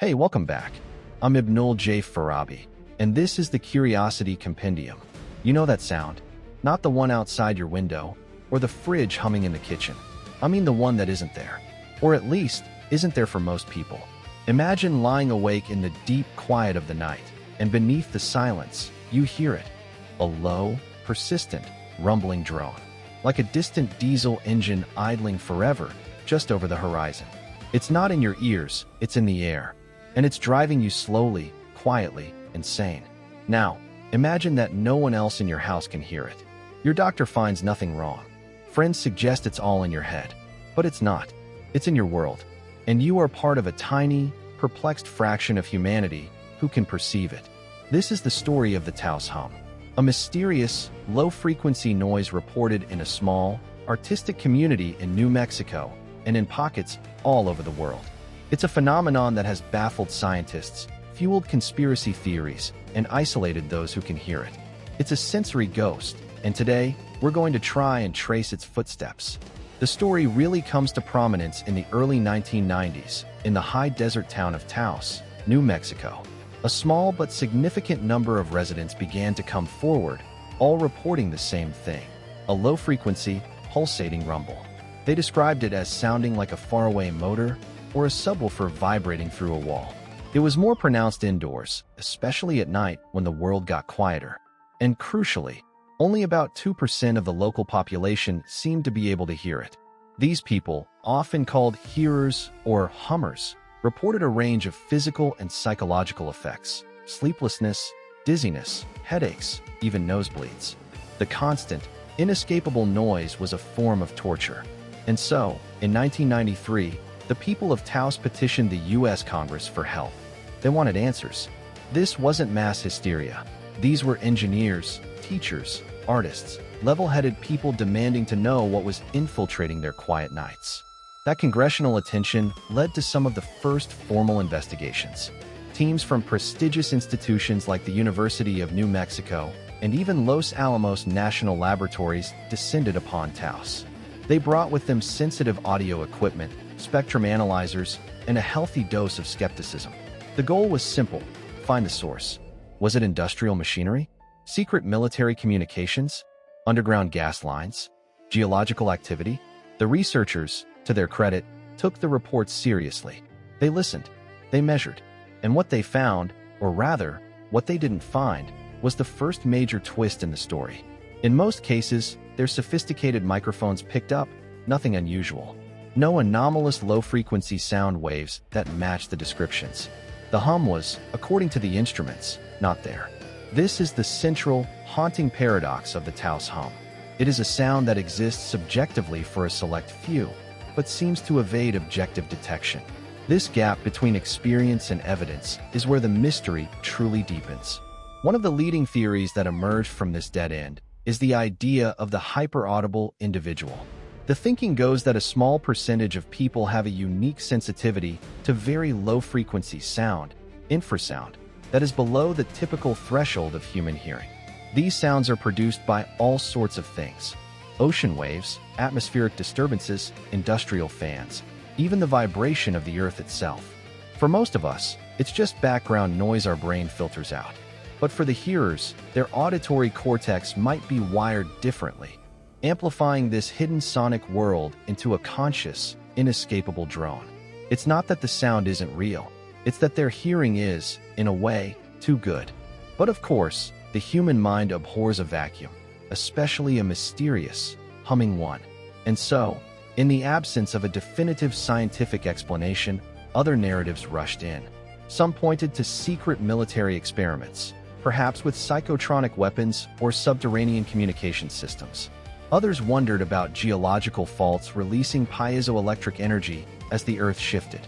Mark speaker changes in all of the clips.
Speaker 1: Hey, welcome back. I'm Ibnul J. Farabi, and this is the Curiosity Compendium. You know that sound? Not the one outside your window, or the fridge humming in the kitchen. I mean the one that isn't there. Or at least, isn't there for most people. Imagine lying awake in the deep quiet of the night, and beneath the silence, you hear it. A low, persistent, rumbling drone. Like a distant diesel engine idling forever, just over the horizon. It's not in your ears, it's in the air. And it's driving you slowly, quietly, insane. Now, imagine that no one else in your house can hear it. Your doctor finds nothing wrong. Friends suggest it's all in your head. But it's not. It's in your world. And you are part of a tiny, perplexed fraction of humanity who can perceive it. This is the story of the Taos Hum. A mysterious, low-frequency noise reported in a small, artistic community in New Mexico and in pockets all over the world. It's a phenomenon that has baffled scientists, fueled conspiracy theories, and isolated those who can hear it. It's a sensory ghost, and today, we're going to try and trace its footsteps. The story really comes to prominence in the early 1990s in the high desert town of Taos, New Mexico. A small but significant number of residents began to come forward, all reporting the same thing, a low-frequency, pulsating rumble. They described it as sounding like a faraway motor or a subwoofer vibrating through a wall. It was more pronounced indoors, especially at night when the world got quieter. And crucially, only about 2% of the local population seemed to be able to hear it. These people, often called hearers or hummers, reported a range of physical and psychological effects: sleeplessness, dizziness, headaches, even nosebleeds. The constant, inescapable noise was a form of torture. And so, in 1993, the people of Taos petitioned the U.S. Congress for help. They wanted answers. This wasn't mass hysteria. These were engineers, teachers, artists, level-headed people demanding to know what was infiltrating their quiet nights. That congressional attention led to some of the first formal investigations. Teams from prestigious institutions like the University of New Mexico and even Los Alamos National Laboratories descended upon Taos. They brought with them sensitive audio equipment, spectrum analyzers, and a healthy dose of skepticism. The goal was simple: find the source. Was it industrial machinery? Secret military communications? Underground gas lines? Geological activity? The researchers, to their credit, took the reports seriously. They listened, they measured, and what they found, or rather, what they didn't find, was the first major twist in the story. In most cases, their sophisticated microphones picked up nothing unusual. No anomalous low-frequency sound waves that matched the descriptions. The hum was, according to the instruments, not there. This is the central, haunting paradox of the Taos Hum. It is a sound that exists subjectively for a select few, but seems to evade objective detection. This gap between experience and evidence is where the mystery truly deepens. One of the leading theories that emerged from this dead end is the idea of the hyperaudible individual. The thinking goes that a small percentage of people have a unique sensitivity to very low-frequency sound, infrasound, that is below the typical threshold of human hearing. These sounds are produced by all sorts of things: ocean waves, atmospheric disturbances, industrial fans, even the vibration of the earth itself. For most of us, it's just background noise our brain filters out. But for the hearers, their auditory cortex might be wired differently, amplifying this hidden sonic world into a conscious, inescapable drone. It's not that the sound isn't real, it's that their hearing is, in a way, too good. But of course, the human mind abhors a vacuum, especially a mysterious, humming one. And so, in the absence of a definitive scientific explanation, other narratives rushed in. Some pointed to secret military experiments, perhaps with psychotronic weapons or subterranean communication systems. Others wondered about geological faults releasing piezoelectric energy as the Earth shifted.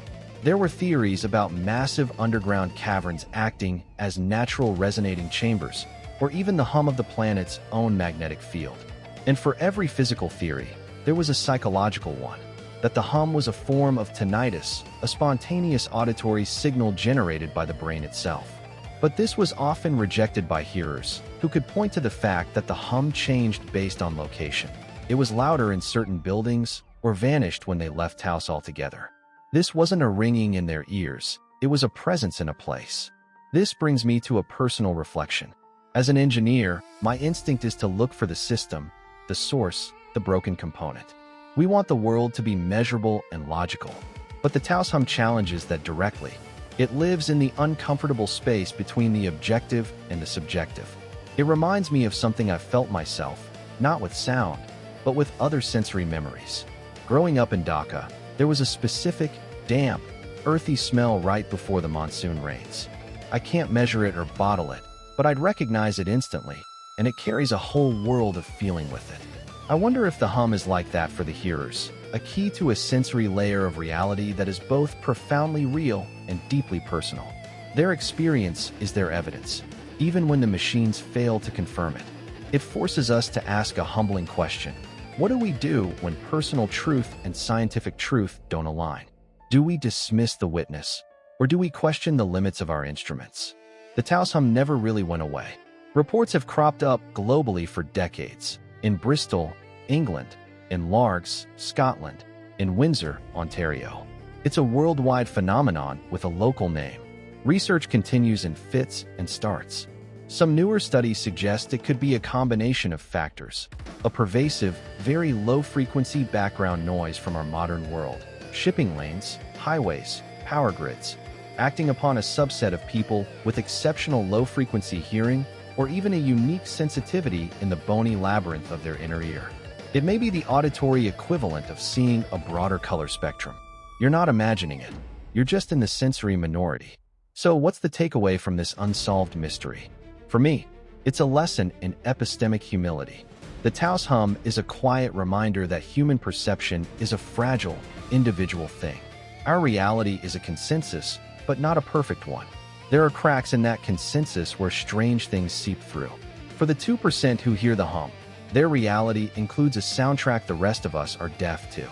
Speaker 1: There were theories about massive underground caverns acting as natural resonating chambers, or even the hum of the planet's own magnetic field. And for every physical theory, there was a psychological one, that the hum was a form of tinnitus, a spontaneous auditory signal generated by the brain itself. But this was often rejected by hearers, who could point to the fact that the hum changed based on location. It was louder in certain buildings, or vanished when they left Taos altogether. This wasn't a ringing in their ears, it was a presence in a place. This brings me to a personal reflection. As an engineer, my instinct is to look for the system, the source, the broken component. We want the world to be measurable and logical. But the Taos Hum challenges that directly. It lives in the uncomfortable space between the objective and the subjective. It reminds me of something I've felt myself, not with sound, but with other sensory memories. Growing up in Dhaka, there was a specific, damp, earthy smell right before the monsoon rains. I can't measure it or bottle it, but I'd recognize it instantly, and it carries a whole world of feeling with it. I wonder if the hum is like that for the hearers, a key to a sensory layer of reality that is both profoundly real and deeply personal. Their experience is their evidence, even when the machines fail to confirm it. It forces us to ask a humbling question. What do we do when personal truth and scientific truth don't align? Do we dismiss the witness, or do we question the limits of our instruments? The Taos Hum never really went away. Reports have cropped up globally for decades. In Bristol, England, in Largs, Scotland, in Windsor, Ontario. It's a worldwide phenomenon with a local name. Research continues in fits and starts. Some newer studies suggest it could be a combination of factors. A pervasive, very low-frequency background noise from our modern world. Shipping lanes, highways, power grids. Acting upon a subset of people with exceptional low-frequency hearing or even a unique sensitivity in the bony labyrinth of their inner ear. It may be the auditory equivalent of seeing a broader color spectrum. You're not imagining it. You're just in the sensory minority. So what's the takeaway from this unsolved mystery? For me, it's a lesson in epistemic humility. The Taos Hum is a quiet reminder that human perception is a fragile, individual thing. Our reality is a consensus, but not a perfect one. There are cracks in that consensus where strange things seep through. For the 2% who hear the hum, their reality includes a soundtrack the rest of us are deaf to.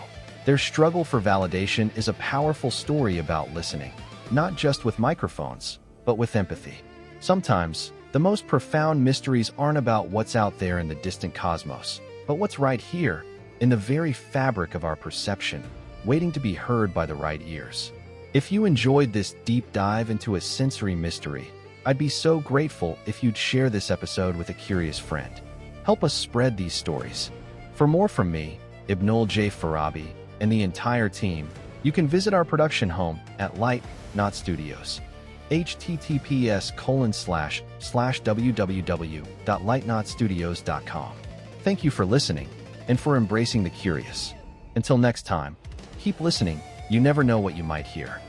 Speaker 1: Their struggle for validation is a powerful story about listening, not just with microphones, but with empathy. Sometimes, the most profound mysteries aren't about what's out there in the distant cosmos, but what's right here, in the very fabric of our perception, waiting to be heard by the right ears. If you enjoyed this deep dive into a sensory mystery, I'd be so grateful if you'd share this episode with a curious friend. Help us spread these stories. For more from me, Ibnul J. Farabi, and the entire team, you can visit our production home at Light Not Studios. https://www.lightnotstudios.com. Thank you for listening and for embracing the curious. Until next time, keep listening. You never know what you might hear.